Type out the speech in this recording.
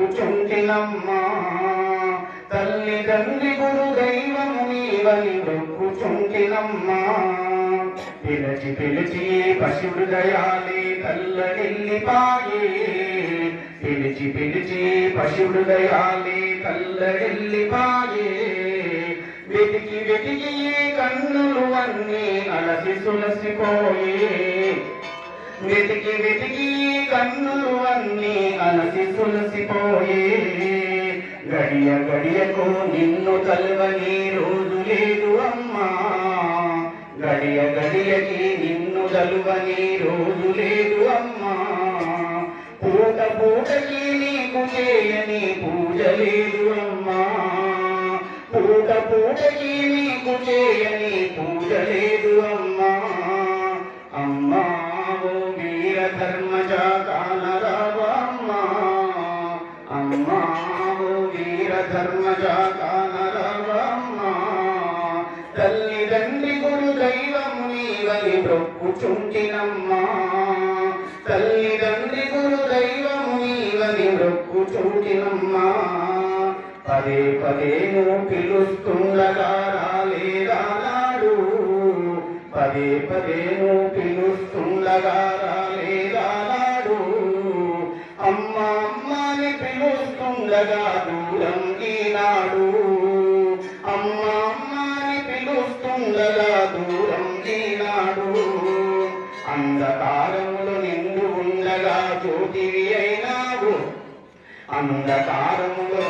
మొక్కుచుంటినమ్మా తల్లిదండ్రి గురు దైవము నీవని మొక్కుచుంటినమ్మా పిలిచి పిలిచి పశువుడు దయాలే తల్లడిల్లిపాయే పిలిచి పిలిచి పశువుడు దయాలే తల్లడిల్లిపాయే వెతికి వెతికి కన్నులు అన్నీ అలసి సులసిపోయే వెతికి వెతికి కన్నులు అన్నీ అలసి సులసిపోయే గడియ గడియకు నిన్ను తల్వని రోజు లేదు అమ్మా గడియ గడియకి నిన్ను తల్వని రోజు లేదు అమ్మా పూట పూటకి నీకు చేయని పూజ లేదు అమ్మా పూట పూటకి నీకు చేయని పూజ లేదు అమ్మా అమ్మా ఓ వీర ధర్మజాకానరావమ్మా అమ్మా ఓ వీర ధర్మజాకానరావమ్మా తల్లిదండ్రి గురు దైవము నీవని మొక్కుచుంటినమ్మా తల్లిదండ్రి గురు దైవము నీవని మొక్కుచుంటినమ్మా పదే పదే నువ్వు పిలుస్తుండగా రాలేదా నాడు పదే పదే నువ్వు పిలుస్తుండగా రాలేదా నాడు అమ్మా అమ్మాని పిలుస్తుండగా దూరం ఈనాడు అమ్మా అమ్మాని పిలుస్తుండగా దూరం ఈనాడు అంధకారములు నిండు ఉండగా జ్యోతివి అయినావు అంధకారములు